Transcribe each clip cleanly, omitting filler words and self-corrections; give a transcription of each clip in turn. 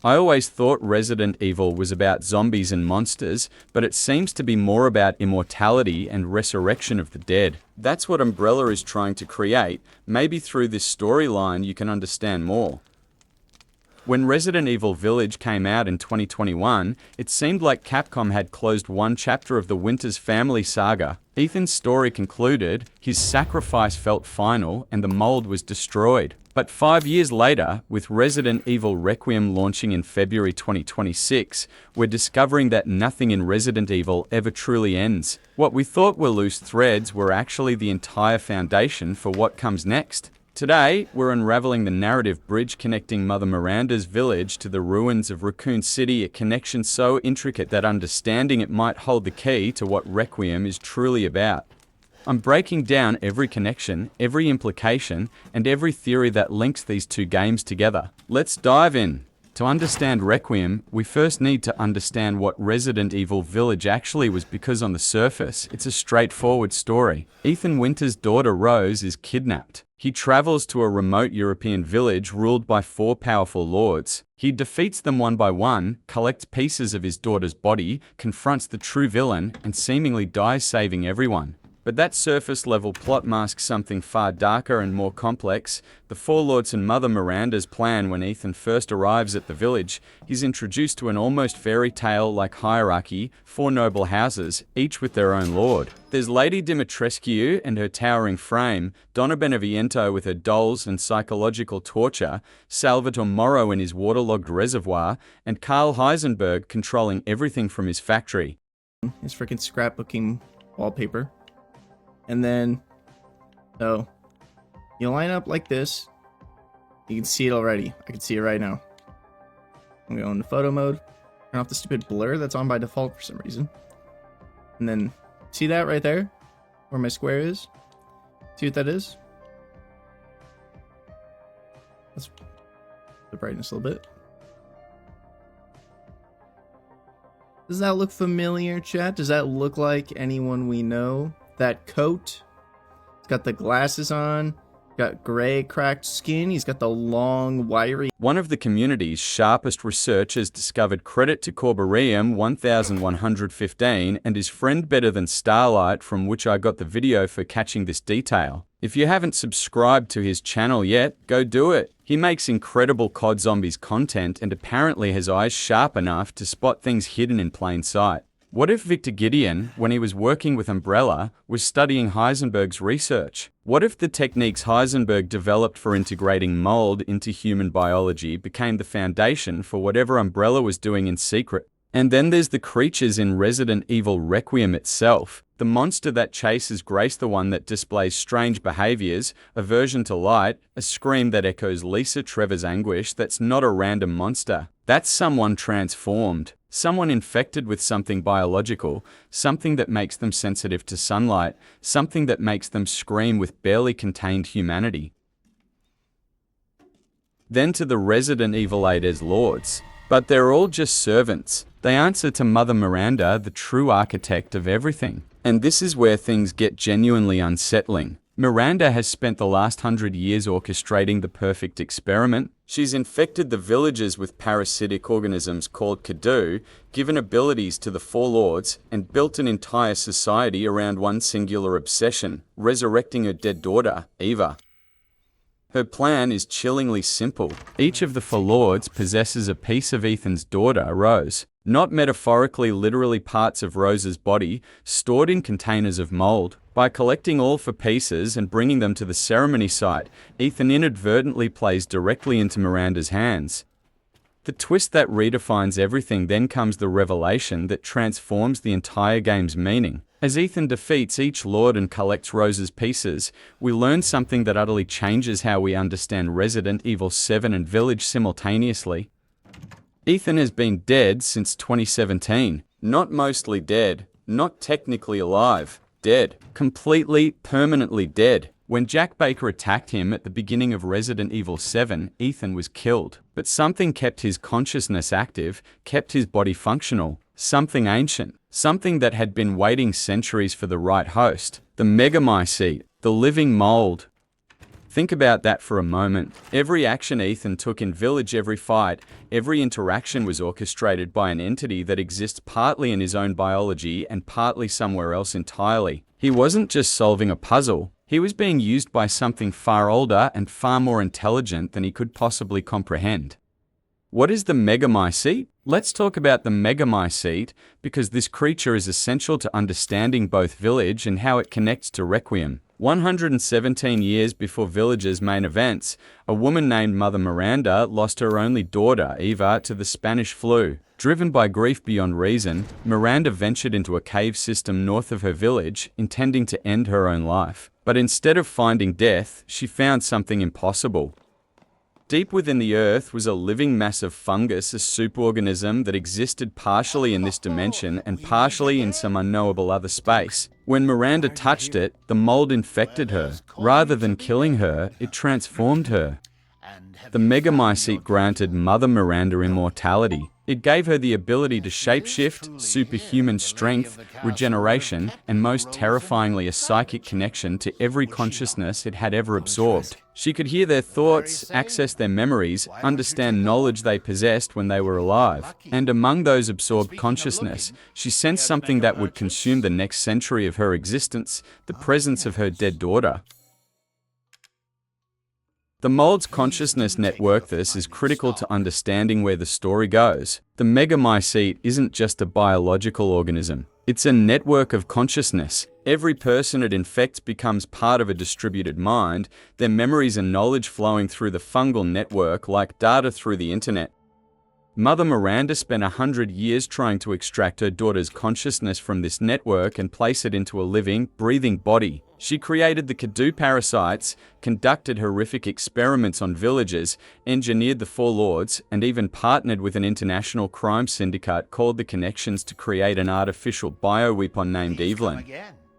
I always thought Resident Evil was about zombies and monsters, but it seems to be more about immortality and resurrection of the dead. That's what Umbrella is trying to create. Maybe through this storyline you can understand more. When Resident Evil Village came out in 2021, it seemed like Capcom had closed one chapter of the Winters family saga. Ethan's story concluded, his sacrifice felt final, and the mold was destroyed. But 5 years later, with Resident Evil Requiem launching in February 2026, we're discovering that nothing in Resident Evil ever truly ends. What we thought were loose threads were actually the entire foundation for what comes next. Today, we're unraveling the narrative bridge connecting Mother Miranda's village to the ruins of Raccoon City, a connection so intricate that understanding it might hold the key to what Requiem is truly about. I'm breaking down every connection, every implication, and every theory that links these two games together. Let's dive in. To understand Requiem, we first need to understand what Resident Evil Village actually was, because on the surface, it's a straightforward story. Ethan Winters' daughter Rose is kidnapped. He travels to a remote European village ruled by 4 powerful lords. He defeats them one by one, collects pieces of his daughter's body, confronts the true villain, and seemingly dies saving everyone. But that surface-level plot masks something far darker and more complex. The 4 lords and Mother Miranda's plan. When Ethan first arrives at the village, he's introduced to an almost fairy tale-like hierarchy, 4 noble houses, each with their own lord. There's Lady Dimitrescu and her towering frame, Donna Beneviento with her dolls and psychological torture, Salvatore Morro in his waterlogged reservoir, and Karl Heisenberg controlling everything from his factory. His freaking scrapbooking wallpaper. And then, so, you line up like this. You can see it already. I can see it right now. I'm going to go into photo mode. Turn off the stupid blur that's on by default for some reason. And then, see that right there? Where my square is? See what that is? Let's the brightness a little bit. Does that look familiar, chat? Does that look like anyone we know? That coat, he's got the glasses on, got gray cracked skin, he's got the long wiry... One of the community's sharpest researchers discovered credit to Corbarium 1115 and his friend Better Than Starlight, from which I got the video for catching this detail. If you haven't subscribed to his channel yet, go do it. He makes incredible COD Zombies content and apparently has eyes sharp enough to spot things hidden in plain sight. What if Victor Gideon, when he was working with Umbrella, was studying Heisenberg's research? What if the techniques Heisenberg developed for integrating mold into human biology became the foundation for whatever Umbrella was doing in secret? And then there's the creatures in Resident Evil Requiem itself. The monster that chases Grace, the one that displays strange behaviors, aversion to light, a scream that echoes Lisa Trevor's anguish. That's not a random monster. That's someone transformed. Someone infected with something biological, something that makes them sensitive to sunlight, something that makes them scream with barely contained humanity. Then to the Resident Evil 8 lords. But they're all just servants. They answer to Mother Miranda, the true architect of everything. And this is where things get genuinely unsettling. Miranda has spent the last 100 years orchestrating the perfect experiment. She's infected the villagers with parasitic organisms called Kadu, given abilities to the 4 lords, and built an entire society around one singular obsession, resurrecting her dead daughter, Eva. Her plan is chillingly simple. Each of the 4 lords possesses a piece of Ethan's daughter, Rose. Not metaphorically, literally parts of Rose's body, stored in containers of mold. By collecting all 4 pieces and bringing them to the ceremony site, Ethan inadvertently plays directly into Miranda's hands. The twist that redefines everything. Then comes the revelation that transforms the entire game's meaning. As Ethan defeats each lord and collects Rose's pieces, we learn something that utterly changes how we understand Resident Evil 7 and Village simultaneously. Ethan has been dead since 2017. Not mostly dead, not technically alive. Dead. Completely, permanently dead. When Jack Baker attacked him at the beginning of Resident Evil 7, Ethan was killed. But something kept his consciousness active, kept his body functional. Something ancient. Something that had been waiting centuries for the right host. The Megamycete. The living mold. Think about that for a moment. Every action Ethan took in Village, every fight, every interaction was orchestrated by an entity that exists partly in his own biology and partly somewhere else entirely. He wasn't just solving a puzzle. He was being used by something far older and far more intelligent than he could possibly comprehend. What is the Megamycete? Let's talk about the Megamycete because this creature is essential to understanding both Village and how it connects to Requiem. 117 years before Village's main events, a woman named Mother Miranda lost her only daughter, Eva, to the Spanish flu. Driven by grief beyond reason, Miranda ventured into a cave system north of her village, intending to end her own life. But instead of finding death, she found something impossible. Deep within the earth was a living mass of fungus, a superorganism that existed partially in this dimension and partially in some unknowable other space. When Miranda touched it, the mold infected her. Rather than killing her, it transformed her. The Megamycete granted Mother Miranda immortality. It gave her the ability to shapeshift, superhuman strength, regeneration, and most terrifyingly a psychic connection to every consciousness it had ever absorbed. She could hear their thoughts, access their memories, understand knowledge they possessed when they were alive. And among those absorbed consciousness, she sensed something that would consume the next century of her existence, the presence of her dead daughter. The mold's consciousness network this is critical to understanding where the story goes. The Megamycete isn't just a biological organism. It's a network of consciousness. Every person it infects becomes part of a distributed mind, their memories and knowledge flowing through the fungal network like data through the internet. Mother Miranda spent 100 years trying to extract her daughter's consciousness from this network and place it into a living, breathing body. She created the Kadu parasites, conducted horrific experiments on villagers, engineered the Four Lords, and even partnered with an international crime syndicate called the Connections to create an artificial bioweapon named Eveline.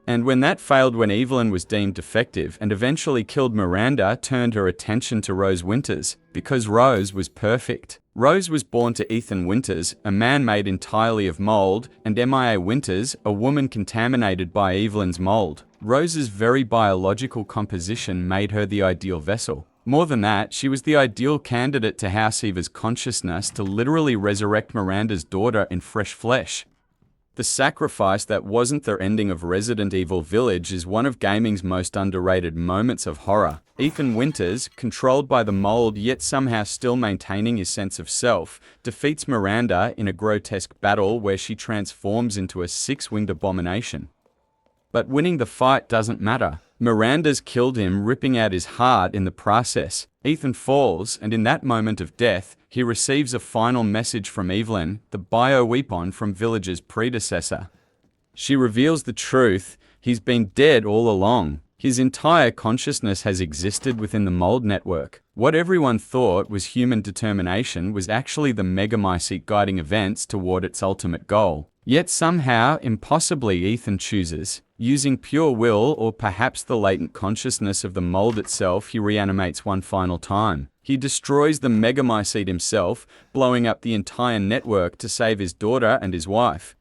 And when that failed, when Eveline was deemed defective and eventually killed Miranda, turned her attention to Rose Winters, because Rose was perfect. Rose was born to Ethan Winters, a man made entirely of mold, and Mia Winters, a woman contaminated by Eveline's mold. Rose's very biological composition made her the ideal vessel. More than that, she was the ideal candidate to house Eva's consciousness to literally resurrect Miranda's daughter in fresh flesh. The sacrifice that wasn't the ending of Resident Evil Village is one of gaming's most underrated moments of horror. Ethan Winters, controlled by the mold yet somehow still maintaining his sense of self, defeats Miranda in a grotesque battle where she transforms into a six-winged abomination. But winning the fight doesn't matter. Miranda's killed him, ripping out his heart in the process. Ethan falls, and in that moment of death, he receives a final message from Eveline, the bioweapon from Village's predecessor. She reveals the truth: he's been dead all along. His entire consciousness has existed within the mold network. What everyone thought was human determination was actually the Megamycete guiding events toward its ultimate goal. Yet somehow, impossibly, Ethan chooses. Using pure will, or perhaps the latent consciousness of the mold itself, he reanimates one final time. He destroys the Megamycete himself, blowing up the entire network to save his daughter and his wife.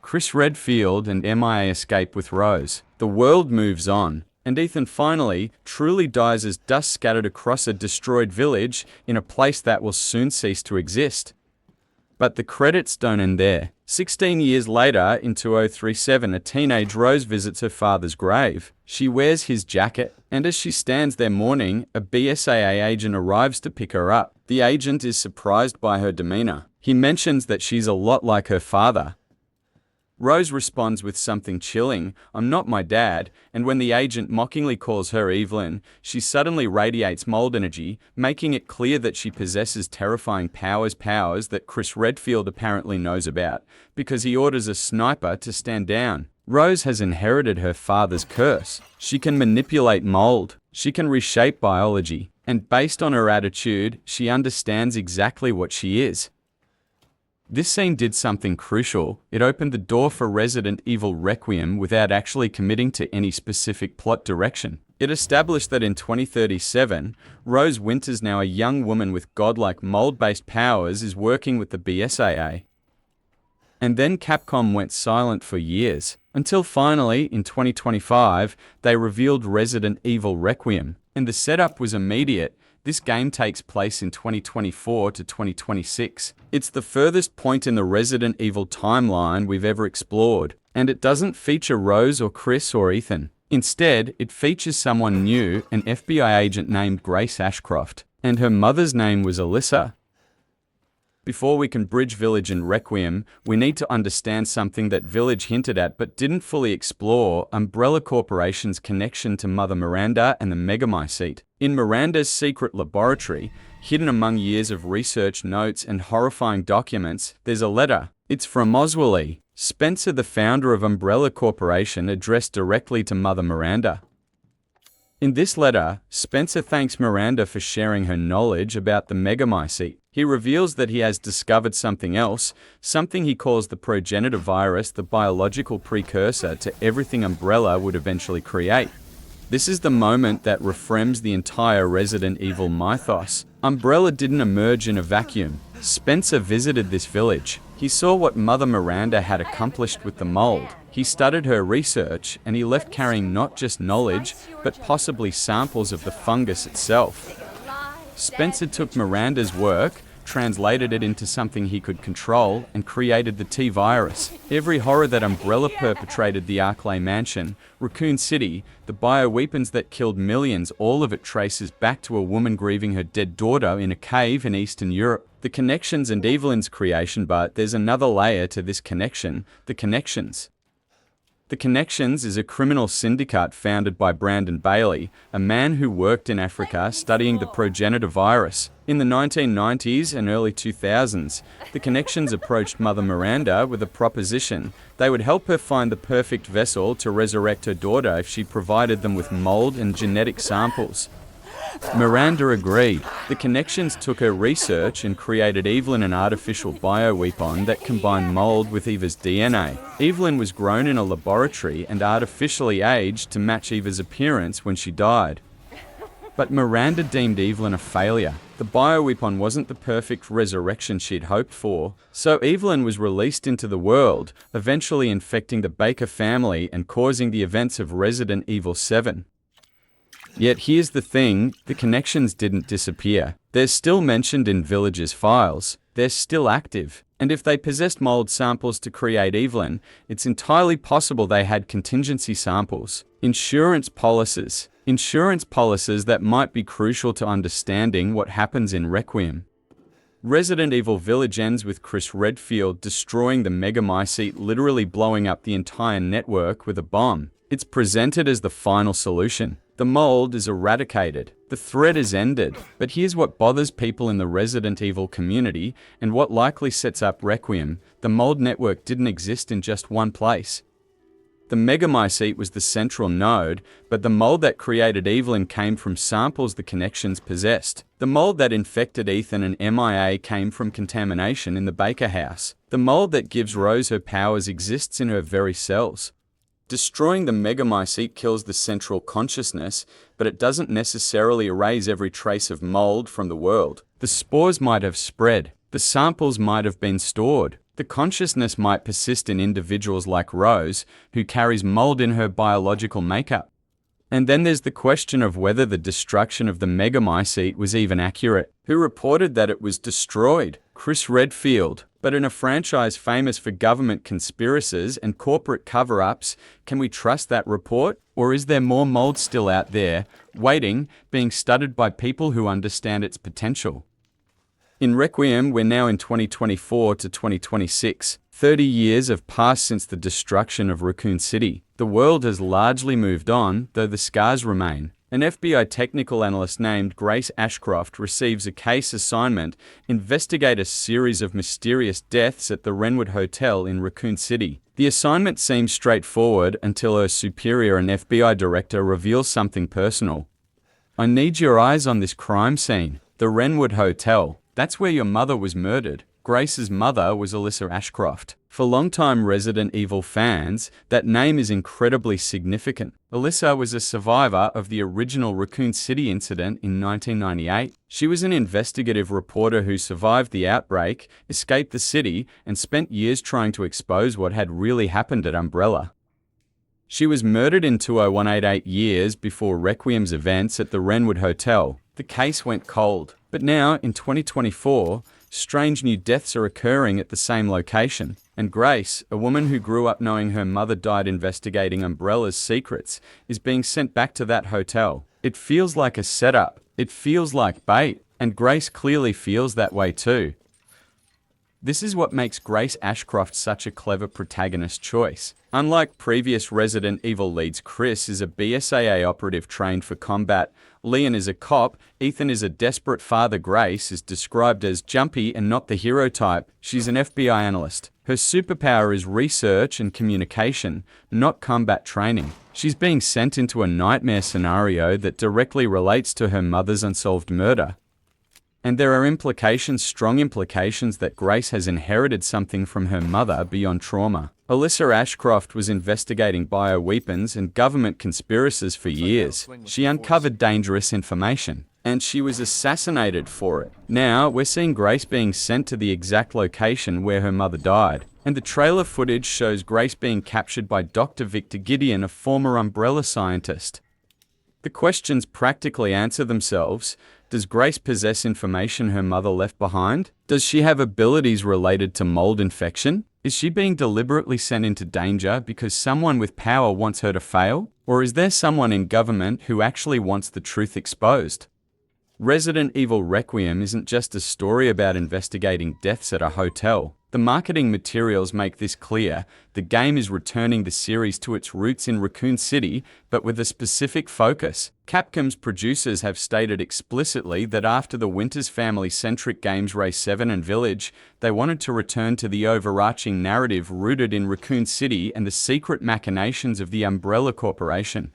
Chris Redfield and Mia escape with Rose. The world moves on, and Ethan finally, truly dies as dust scattered across a destroyed village in a place that will soon cease to exist. But the credits don't end there. 16 years later, in 2037, a teenage Rose visits her father's grave. She wears his jacket, and as she stands there mourning, a BSAA agent arrives to pick her up. The agent is surprised by her demeanor. He mentions that she's a lot like her father. Rose responds with something chilling: "I'm not my dad," and when the agent mockingly calls her Eveline, she suddenly radiates mold energy, making it clear that she possesses terrifying powers that Chris Redfield apparently knows about, because he orders a sniper to stand down. Rose has inherited her father's curse. She can manipulate mold, she can reshape biology, and based on her attitude, she understands exactly what she is. This scene did something crucial. It opened the door for Resident Evil Requiem without actually committing to any specific plot direction. It established that in 2037, Rose Winters, now a young woman with godlike mold-based powers, is working with the BSAA. And then Capcom went silent for years, until finally, in 2025, they revealed Resident Evil Requiem. And the setup was immediate. This game takes place in 2024 to 2026. It's the furthest point in the Resident Evil timeline we've ever explored, and it doesn't feature Rose or Chris or Ethan. Instead, it features someone new, an FBI agent named Grace Ashcroft, and her mother's name was Alyssa. Before we can bridge Village and Requiem, we need to understand something that Village hinted at but didn't fully explore: Umbrella Corporation's connection to Mother Miranda and the Megamycete. In Miranda's secret laboratory, hidden among years of research notes and horrifying documents, there's a letter. It's from Oswald Spencer, the founder of Umbrella Corporation, addressed directly to Mother Miranda. In this letter, Spencer thanks Miranda for sharing her knowledge about the Megamycete. He reveals that he has discovered something else, something he calls the progenitor virus, the biological precursor to everything Umbrella would eventually create. This is the moment that reframes the entire Resident Evil mythos. Umbrella didn't emerge in a vacuum. Spencer visited this village. He saw what Mother Miranda had accomplished with the mold. He studied her research, and he left carrying not just knowledge, but possibly samples of the fungus itself. Spencer took Miranda's work, translated it into something he could control, and created the T-virus. Every horror that Umbrella perpetrated, the Arklay Mansion, Raccoon City, the bioweapons that killed millions, all of it traces back to a woman grieving her dead daughter in a cave in Eastern Europe. The Connections and Eveline's creation, but there's another layer to this connection: the Connections. The Connections is a criminal syndicate founded by Brandon Bailey, a man who worked in Africa studying the progenitor virus. In the 1990s and early 2000s, the Connections approached Mother Miranda with a proposition. They would help her find the perfect vessel to resurrect her daughter if she provided them with mold and genetic samples. Miranda agreed. The Connections took her research and created Eveline, an artificial bioweapon that combined mold with Eva's DNA. Eveline was grown in a laboratory and artificially aged to match Eva's appearance when she died. But Miranda deemed Eveline a failure. The bioweapon wasn't the perfect resurrection she'd hoped for, so Eveline was released into the world, eventually infecting the Baker family and causing the events of Resident Evil 7. Yet here's the thing: the Connections didn't disappear. They're still mentioned in Village's files. They're still active. And if they possessed mold samples to create Eveline, it's entirely possible they had contingency samples. Insurance policies that might be crucial to understanding what happens in Requiem. Resident Evil Village ends with Chris Redfield destroying the Megamycete, literally blowing up the entire network with a bomb. It's presented as the final solution. The mold is eradicated. The threat is ended. But here's what bothers people in the Resident Evil community, and what likely sets up Requiem: the mold network didn't exist in just one place. The Megamycete was the central node, but the mold that created Eveline came from samples the Connections possessed. The mold that infected Ethan and MIA came from contamination in the Baker house. The mold that gives Rose her powers exists in her very cells. Destroying the Megamycete kills the central consciousness, but it doesn't necessarily erase every trace of mold from the world. The spores might have spread. The samples might have been stored. The consciousness might persist in individuals like Rose, who carries mold in her biological makeup. And then there's the question of whether the destruction of the Megamycete was even accurate. Who reported that it was destroyed? Chris Redfield. But in a franchise famous for government conspiracies and corporate cover-ups, can we trust that report? Or is there more mold still out there, waiting, being studied by people who understand its potential? In Requiem, we're now in 2024 to 2026. 30 years have passed since the destruction of Raccoon City. The world has largely moved on, though the scars remain. An FBI technical analyst named Grace Ashcroft receives a case assignment: investigate a series of mysterious deaths at the Wrenwood Hotel in Raccoon City. The assignment seems straightforward until her superior, an FBI director, reveals something personal. I need your eyes on this crime scene. The Wrenwood Hotel. That's where your mother was murdered. Grace's mother was Alyssa Ashcroft. For longtime Resident Evil fans, that name is incredibly significant. Alyssa was a survivor of the original Raccoon City incident in 1998. She was an investigative reporter who survived the outbreak, escaped the city, and spent years trying to expose what had really happened at Umbrella. She was murdered in 20188 years before Requiem's events at the Wrenwood Hotel. The case went cold. But now, in 2024, strange new deaths are occurring at the same location. And Grace, a woman who grew up knowing her mother died investigating Umbrella's secrets, is being sent back to that hotel. It feels like a setup. It feels like bait. And Grace clearly feels that way too. This is what makes Grace Ashcroft such a clever protagonist choice. Unlike previous Resident Evil leads, Chris is a BSAA operative trained for combat, Leon is a cop, Ethan is a desperate father, Grace is described as jumpy and not the hero type. She's an FBI analyst. Her superpower is research and communication, not combat training. She's being sent into a nightmare scenario that directly relates to her mother's unsolved murder. And there are implications, strong implications, that Grace has inherited something from her mother beyond trauma. Alyssa Ashcroft was investigating bioweapons and government conspiracies for years. She uncovered dangerous information, and she was assassinated for it. Now, we're seeing Grace being sent to the exact location where her mother died. And the trailer footage shows Grace being captured by Dr. Victor Gideon, a former Umbrella scientist. The questions practically answer themselves. Does Grace possess information her mother left behind? Does she have abilities related to mold infection? Is she being deliberately sent into danger because someone with power wants her to fail? Or is there someone in government who actually wants the truth exposed? Resident Evil Requiem isn't just a story about investigating deaths at a hotel. The marketing materials make this clear. The game is returning the series to its roots in Raccoon City, but with a specific focus. Capcom's producers have stated explicitly that after the Winters family-centric games RE7 and Village, they wanted to return to the overarching narrative rooted in Raccoon City and the secret machinations of the Umbrella Corporation.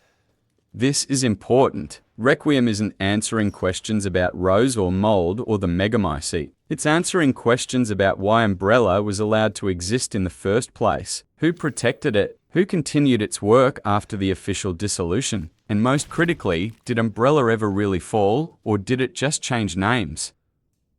This is important. Requiem isn't answering questions about Rose or Mold or the Megamycete. It's answering questions about why Umbrella was allowed to exist in the first place, who protected it, who continued its work after the official dissolution, and most critically, did Umbrella ever really fall, or did it just change names?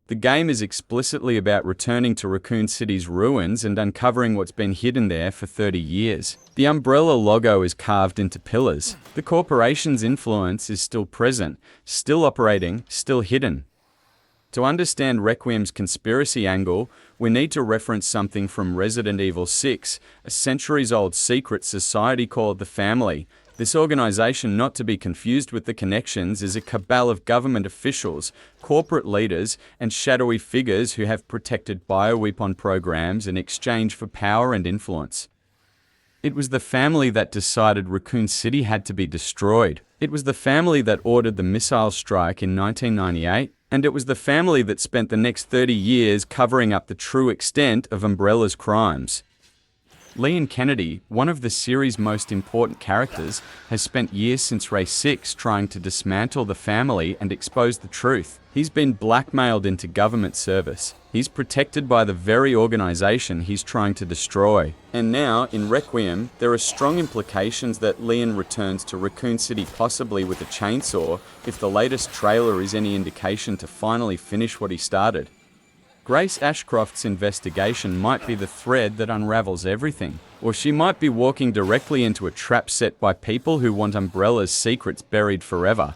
The game is explicitly about returning to Raccoon City's ruins and uncovering what's been hidden there for 30 years. The Umbrella logo is carved into pillars. The corporation's influence is still present, still operating, still hidden. To understand Requiem's conspiracy angle, we need to reference something from Resident Evil 6, a centuries-old secret society called the Family. This organization, not to be confused with the Connections, is a cabal of government officials, corporate leaders, and shadowy figures who have protected bioweapon programs in exchange for power and influence. It was the Family that decided Raccoon City had to be destroyed. It was the Family that ordered the missile strike in 1998, and it was the Family that spent the next 30 years covering up the true extent of Umbrella's crimes. Leon Kennedy, one of the series' most important characters, has spent years since RE6 trying to dismantle the Family and expose the truth. He's been blackmailed into government service. He's protected by the very organization he's trying to destroy. And now, in Requiem, there are strong implications that Leon returns to Raccoon City possibly with a chainsaw, if the latest trailer is any indication, to finally finish what he started. Grace Ashcroft's investigation might be the thread that unravels everything, or she might be walking directly into a trap set by people who want Umbrella's secrets buried forever.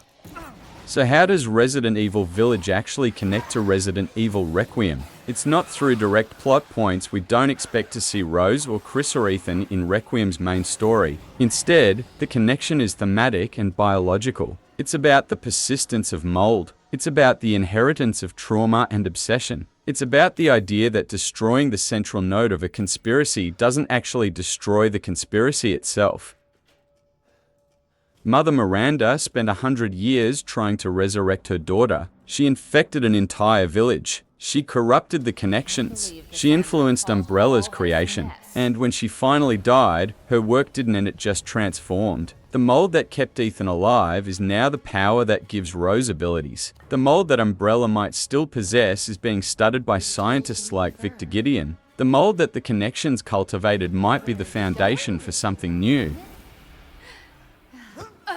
So how does Resident Evil Village actually connect to Resident Evil Requiem? It's not through direct plot points. We don't expect to see Rose or Chris or Ethan in Requiem's main story. Instead, the connection is thematic and biological. It's about the persistence of mold. It's about the inheritance of trauma and obsession. It's about the idea that destroying the central node of a conspiracy doesn't actually destroy the conspiracy itself. Mother Miranda spent 100 years trying to resurrect her daughter. She infected an entire village. She corrupted the Connections. She influenced Umbrella's creation. And when she finally died, her work didn't end, it just transformed. The mold that kept Ethan alive is now the power that gives Rose abilities. The mold that Umbrella might still possess is being studied by scientists like Victor Gideon. The mold that the Connections cultivated might be the foundation for something new.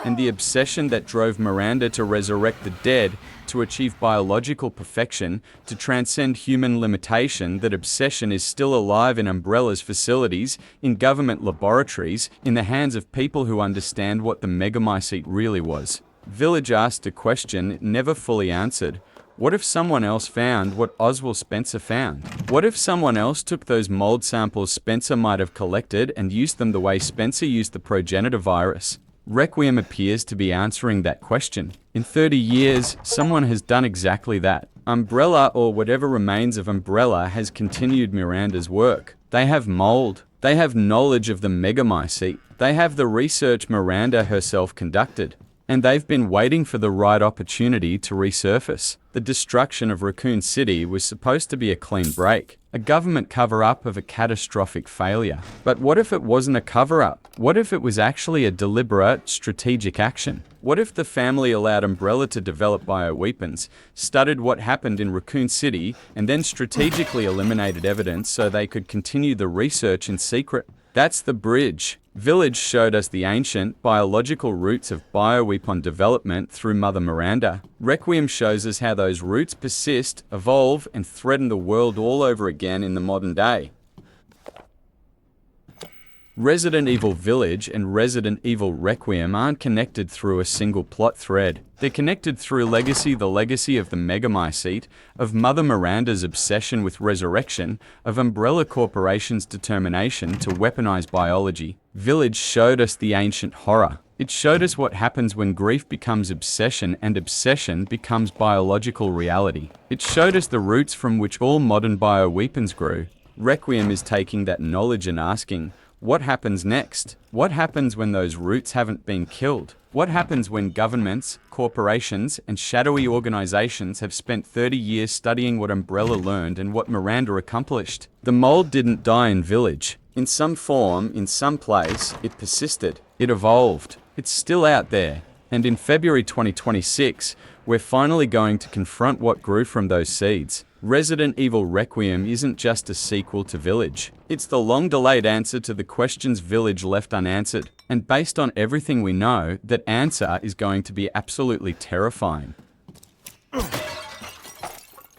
And the obsession that drove Miranda to resurrect the dead, to achieve biological perfection, to transcend human limitation, that obsession is still alive in Umbrella's facilities, in government laboratories, in the hands of people who understand what the Megamycete really was. Village asked a question it never fully answered. What if someone else found what Oswald Spencer found? What if someone else took those mold samples Spencer might have collected and used them the way Spencer used the progenitor virus? Requiem appears to be answering that question. In 30 years, someone has done exactly that. Umbrella, or whatever remains of Umbrella, has continued Miranda's work. They have mold. They have knowledge of the Megamycete. They have the research Miranda herself conducted. And they've been waiting for the right opportunity to resurface. The destruction of Raccoon City was supposed to be a clean break, a government cover-up of a catastrophic failure. But what if it wasn't a cover-up? What if it was actually a deliberate, strategic action? What if the family allowed Umbrella to develop bioweapons, studied what happened in Raccoon City, and then strategically eliminated evidence so they could continue the research in secret? That's the bridge. Village showed us the ancient, biological roots of bioweapon development through Mother Miranda. Requiem shows us how those roots persist, evolve, and threaten the world all over again in the modern day. Resident Evil Village and Resident Evil Requiem aren't connected through a single plot thread. They're connected through legacy, the legacy of the Megamycete, of Mother Miranda's obsession with resurrection, of Umbrella Corporation's determination to weaponize biology. Village showed us the ancient horror. It showed us what happens when grief becomes obsession and obsession becomes biological reality. It showed us the roots from which all modern bioweapons grew. Requiem is taking that knowledge and asking, what happens next? What happens when those roots haven't been killed? What happens when governments, corporations, and shadowy organizations have spent 30 years studying what Umbrella learned and what Miranda accomplished? The mold didn't die in Village. In some form, in some place, it persisted. It evolved. It's still out there. And in February 2026, we're finally going to confront what grew from those seeds. Resident Evil Requiem isn't just a sequel to Village. It's the long-delayed answer to the questions Village left unanswered. And based on everything we know, that answer is going to be absolutely terrifying.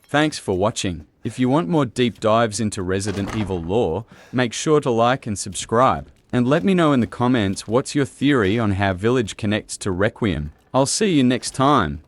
Thanks for watching. If you want more deep dives into Resident Evil lore, make sure to like and subscribe. And let me know in the comments what's your theory on how Village connects to Requiem. I'll see you next time.